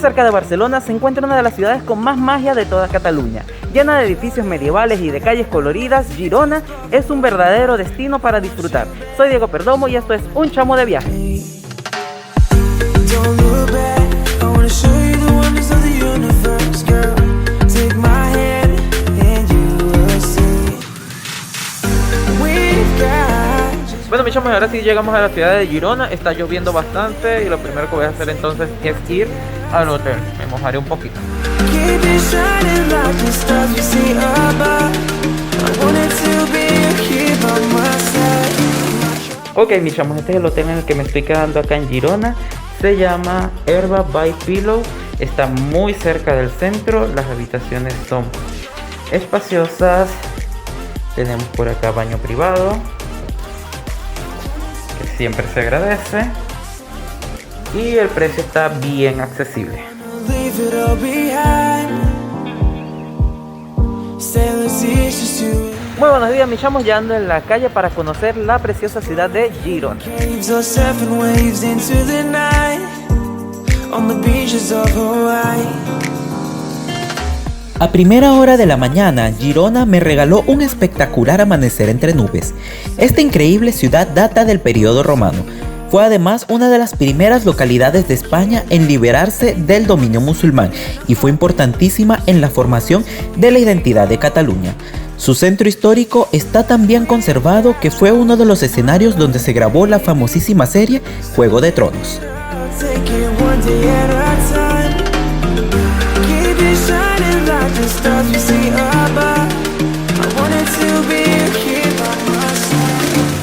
cerca de Barcelona se encuentra una de las ciudades con más magia de toda Cataluña. Llena de edificios medievales y de calles coloridas, Girona es un verdadero destino para disfrutar. Soy Diego Perdomo y esto es Un Chamo de Viaje. Bueno, mis chamos, ahora sí llegamos a la ciudad de Girona. Está lloviendo bastante y lo primero que voy a hacer entonces es ir al hotel. Me mojaré un poquito. Ok, mis chamos, este es el hotel en el que me estoy quedando acá en Girona. Se llama Herba by Pillow. Está muy cerca del centro. Las habitaciones son espaciosas. Tenemos por acá baño privado, que siempre se agradece. Y el precio está bien accesible. Muy buenos días, mis chamos, ya ando en la calle para conocer la preciosa ciudad de Girona. A primera hora de la mañana, Girona me regaló un espectacular amanecer entre nubes. Esta increíble ciudad data del periodo romano. Fue además una de las primeras localidades de España en liberarse del dominio musulmán y fue importantísima en la formación de la identidad de Cataluña. Su centro histórico está tan bien conservado que fue uno de los escenarios donde se grabó la famosísima serie Juego de Tronos.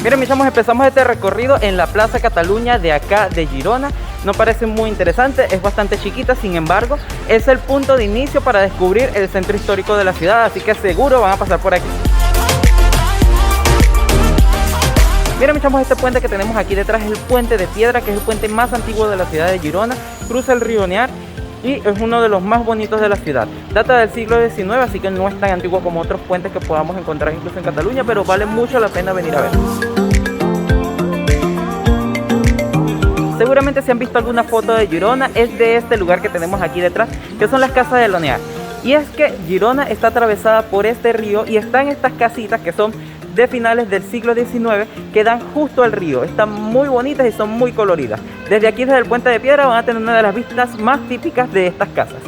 Miren, mis chamos, empezamos este recorrido en la Plaza Cataluña de acá de Girona. No parece muy interesante, es bastante chiquita, sin embargo, es el punto de inicio para descubrir el centro histórico de la ciudad, así que seguro van a pasar por aquí. Miren, mis chamos, este puente que tenemos aquí detrás es el puente de piedra, que es el puente más antiguo de la ciudad de Girona. Cruza el río Near y es uno de los más bonitos de la ciudad. Data del siglo XIX, así que no es tan antiguo como otros puentes que podamos encontrar incluso en Cataluña, pero vale mucho la pena venir a ver. Seguramente si han visto alguna foto de Girona, es de este lugar que tenemos aquí detrás, que son las casas de Lonear. Y es que Girona está atravesada por este río y están estas casitas que son de finales del siglo XIX que dan justo al río. Están muy bonitas y son muy coloridas. Desde aquí, desde el puente de piedra, van a tener una de las vistas más típicas de estas casas.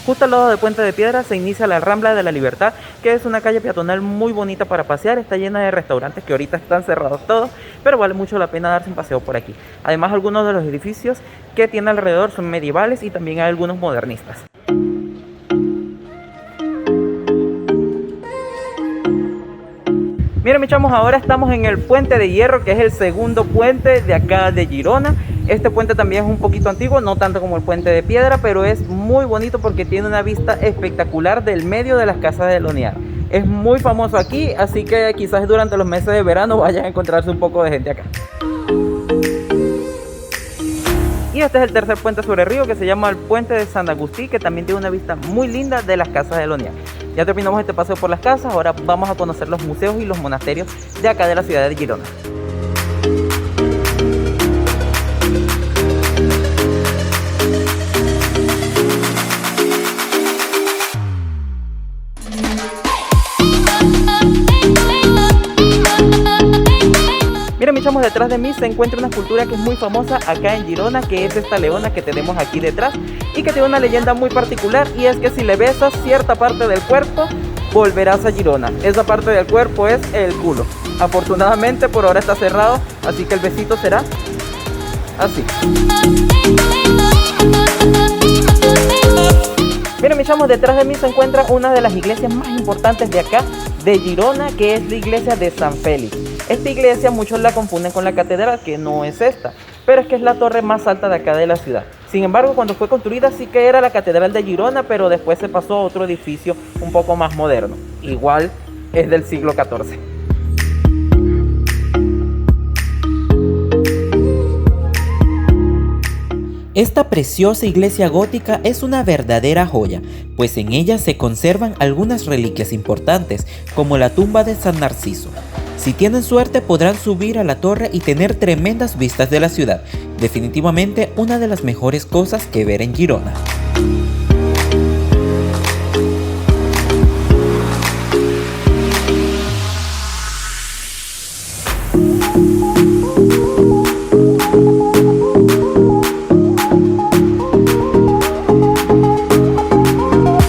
Justo al lado del puente de piedra se inicia la Rambla de la Libertad, que es una calle peatonal muy bonita para pasear. Está llena de restaurantes que ahorita están cerrados todos, pero vale mucho la pena darse un paseo por aquí. Además, algunos de los edificios que tiene alrededor son medievales y también hay algunos modernistas. Miren, mis chamos, ahora estamos en el Puente de Hierro, que es el segundo puente de acá de Girona. Este puente también es un poquito antiguo, no tanto como el puente de piedra, pero es muy bonito porque tiene una vista espectacular del medio de las casas de Lonear. Es muy famoso aquí, así que quizás durante los meses de verano vayan a encontrarse un poco de gente acá. Y este es el tercer puente sobre el río, que se llama el Puente de San Agustí, que también tiene una vista muy linda de las casas de Lonear. Ya terminamos este paseo por las casas, ahora vamos a conocer los museos y los monasterios de acá de la ciudad de Girona. Miren, mis chamos, detrás de mí se encuentra una escultura que es muy famosa acá en Girona, que es esta leona que tenemos aquí detrás y que tiene una leyenda muy particular, y es que si le besas cierta parte del cuerpo, volverás a Girona. Esa parte del cuerpo es el culo. Afortunadamente por ahora está cerrado, así que el besito será así. Miren, mis chamos, detrás de mí se encuentra una de las iglesias más importantes de acá de Girona, que es la iglesia de San Félix. Esta iglesia muchos la confunden con la catedral, que no es esta, pero es que es la torre más alta de acá de la ciudad. Sin embargo, cuando fue construida sí que era la catedral de Girona, pero después se pasó a otro edificio un poco más moderno. Igual es del siglo XIV. Esta preciosa iglesia gótica es una verdadera joya, pues en ella se conservan algunas reliquias importantes, como la tumba de San Narciso. Si tienen suerte podrán subir a la torre y tener tremendas vistas de la ciudad. Definitivamente una de las mejores cosas que ver en Girona.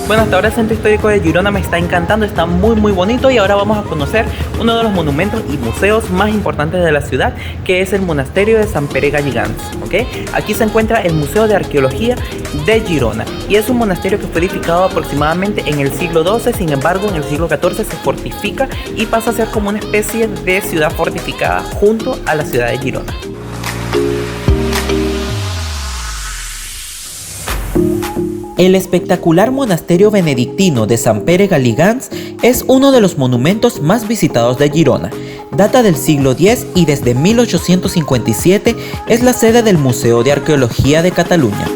Bueno, hasta ahora el centro histórico de Girona me está encantando, está muy bonito, y ahora vamos a conocer uno de los monumentos y museos más importantes de la ciudad, que es el monasterio de Sant Pere Galligants, ¿ok? Aquí se encuentra el Museo de Arqueología de Girona y es un monasterio que fue edificado aproximadamente en el siglo XII, sin embargo en el siglo XIV se fortifica y pasa a ser como una especie de ciudad fortificada junto a la ciudad de Girona. El espectacular monasterio benedictino de Sant Pere Galligants es uno de los monumentos más visitados de Girona. Data del siglo X y desde 1857 es la sede del Museo de Arqueología de Cataluña.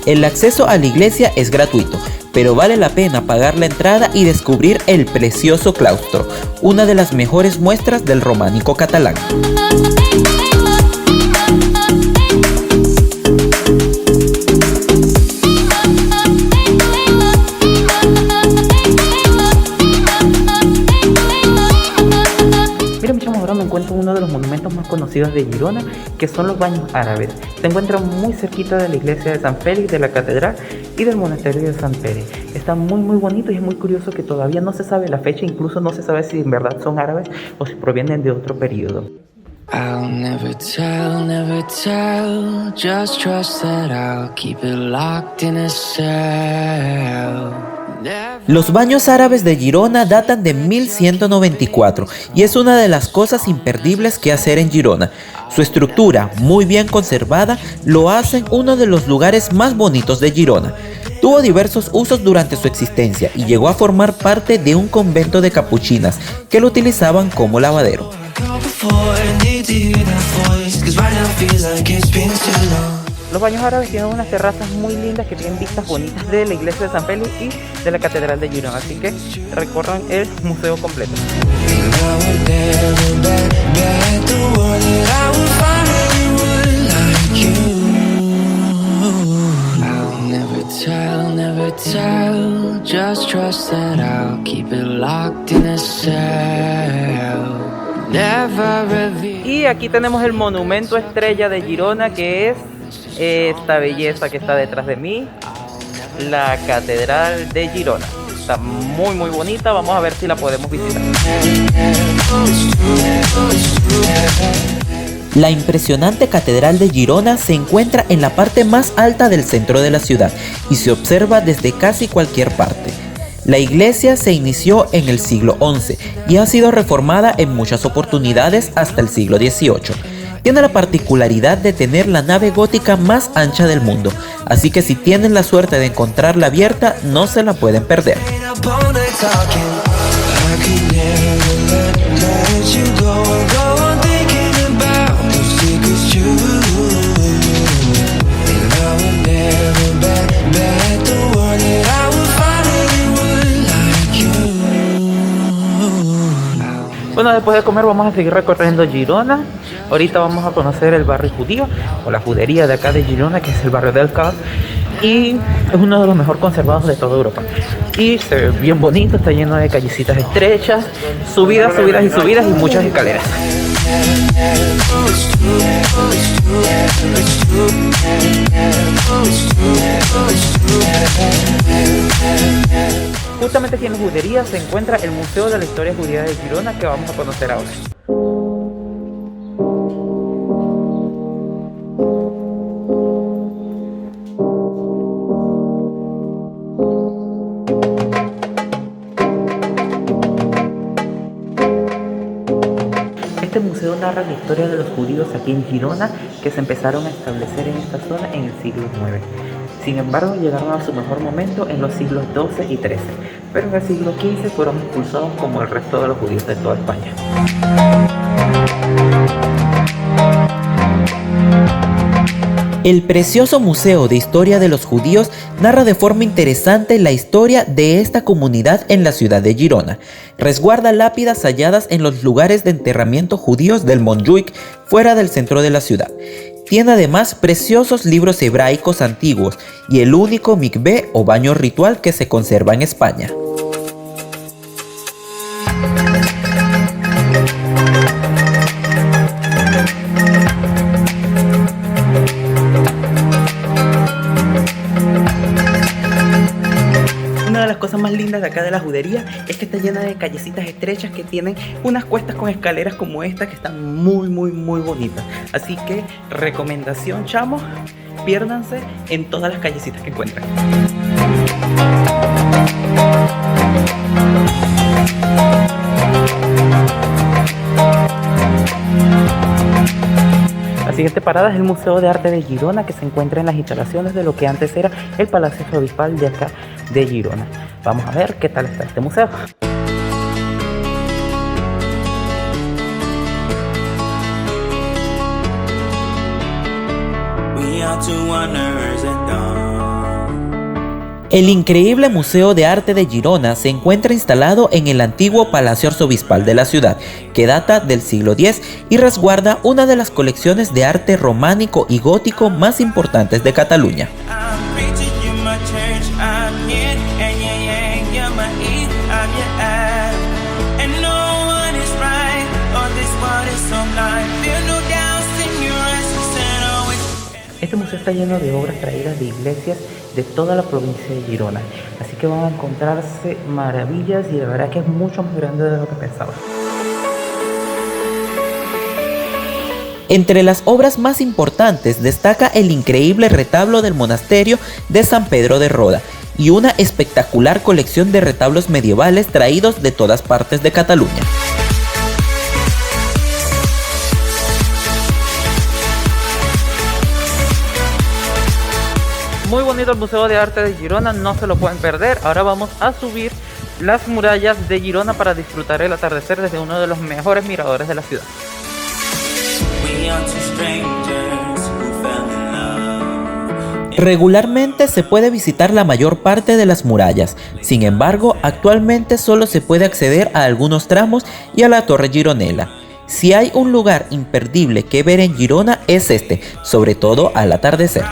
El acceso a la iglesia es gratuito, pero vale la pena pagar la entrada y descubrir el precioso claustro, una de las mejores muestras del románico catalán. Ahora me encuentro uno de los monumentos más conocidos de Girona, que son los baños árabes. Se encuentran muy cerquita de la iglesia de Sant Félix, de la catedral y del monasterio de Sant Pere. Está muy bonito y es muy curioso que todavía no se sabe la fecha, incluso no se sabe si en verdad son árabes o si provienen de otro periodo. I'll never tell, just trust that I'll keep it locked in a cell. Los baños árabes de Girona datan de 1194 y es una de las cosas imperdibles que hacer en Girona. Su estructura, muy bien conservada, lo hacen uno de los lugares más bonitos de Girona. Tuvo diversos usos durante su existencia y llegó a formar parte de un convento de capuchinas que lo utilizaban como lavadero. Los baños árabes tienen unas terrazas muy lindas que tienen vistas bonitas de la iglesia de Sant Félix y de la catedral de Girona, así que recorran el museo completo. Y aquí tenemos el monumento estrella de Girona, que es esta belleza que está detrás de mí, la catedral de Girona. Está muy bonita, vamos a ver si la podemos visitar. La impresionante catedral de Girona se encuentra en la parte más alta del centro de la ciudad y se observa desde casi cualquier parte. La iglesia se inició en el siglo XI y ha sido reformada en muchas oportunidades hasta el siglo XVIII. Tiene la particularidad de tener la nave gótica más ancha del mundo, así que si tienen la suerte de encontrarla abierta, no se la pueden perder. Bueno, después de comer vamos a seguir recorriendo Girona. Ahorita vamos a conocer el barrio judío o la judería de acá de Girona, que es el barrio del Cal, y es uno de los mejor conservados de toda Europa. Y se ve bien bonito, está lleno de callecitas estrechas, subidas y muchas escaleras. Justamente aquí en la judería se encuentra el Museo de la Historia Judía de Girona, que vamos a conocer ahora. Este museo narra la historia de los judíos aquí en Girona, que se empezaron a establecer en esta zona en el siglo IX. Sin embargo, llegaron a su mejor momento en los siglos XII y XIII, pero en el siglo XV fueron expulsados como el resto de los judíos de toda España. El precioso Museo de Historia de los Judíos narra de forma interesante la historia de esta comunidad en la ciudad de Girona. Resguarda lápidas halladas en los lugares de enterramiento judíos del Montjuïc, fuera del centro de la ciudad. Tiene además preciosos libros hebraicos antiguos y el único mikvé o baño ritual que se conserva en España. Una de las cosas más lindas de acá de la judería es que está llena de callecitas estrechas que tienen unas cuestas con escaleras como esta que están muy bonitas. Así que recomendación, chamos, piérdanse en todas las callecitas que encuentren. La siguiente parada es el Museo de Arte de Girona, que se encuentra en las instalaciones de lo que antes era el Palacio Arzobispal de acá de Girona. Vamos a ver qué tal está este museo. El increíble Museo de Arte de Girona se encuentra instalado en el antiguo Palacio Arzobispal de la ciudad, que data del siglo X y resguarda una de las colecciones de arte románico y gótico más importantes de Cataluña. Este museo está lleno de obras traídas de iglesias de toda la provincia de Girona, así que van a encontrarse maravillas y la verdad que es mucho más grande de lo que pensaba. Entre las obras más importantes destaca el increíble retablo del monasterio de San Pedro de Roda y una espectacular colección de retablos medievales traídos de todas partes de Cataluña. Muy bonito el Museo de Arte de Girona, no se lo pueden perder. Ahora vamos a subir las murallas de Girona para disfrutar el atardecer desde uno de los mejores miradores de la ciudad. Regularmente se puede visitar la mayor parte de las murallas, sin embargo, actualmente solo se puede acceder a algunos tramos y a la Torre Gironella. Si hay un lugar imperdible que ver en Girona es este, sobre todo al atardecer.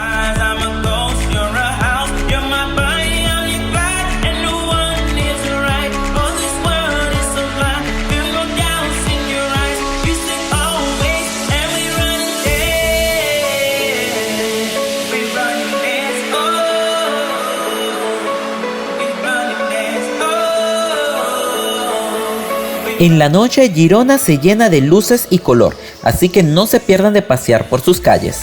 En la noche Girona se llena de luces y color, así que no se pierdan de pasear por sus calles.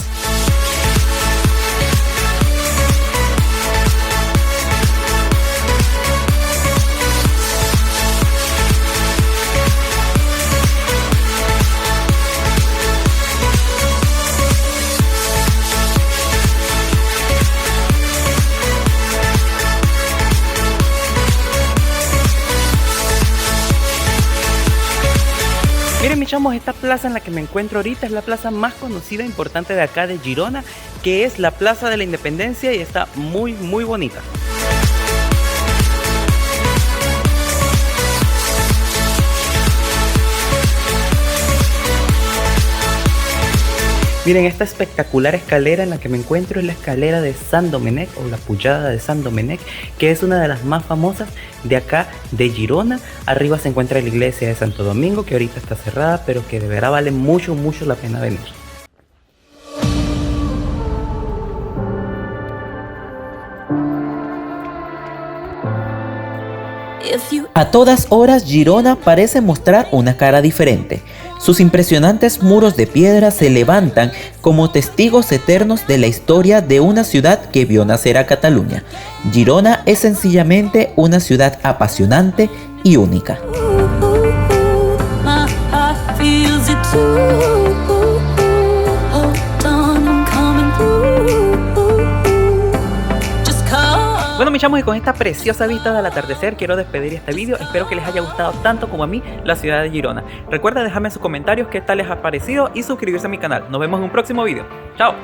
Miren, mis chamos, esta plaza en la que me encuentro ahorita es la plaza más conocida e importante de acá de Girona, que es la Plaza de la Independencia, y está muy bonita. Miren, esta espectacular escalera en la que me encuentro es la escalera de San Domènec, o la Pujada de San Domènec, que es una de las más famosas de acá de Girona. Arriba se encuentra la iglesia de Santo Domingo, que ahorita está cerrada, pero que de verdad vale mucho la pena venir. A todas horas Girona parece mostrar una cara diferente. Sus impresionantes muros de piedra se levantan como testigos eternos de la historia de una ciudad que vio nacer a Cataluña. Girona es sencillamente una ciudad apasionante y única. Bueno, mis chamos, y con esta preciosa vista del atardecer quiero despedir este vídeo. Espero que les haya gustado tanto como a mí la ciudad de Girona. Recuerda dejarme en sus comentarios qué tal les ha parecido y suscribirse a mi canal. Nos vemos en un próximo vídeo. ¡Chao!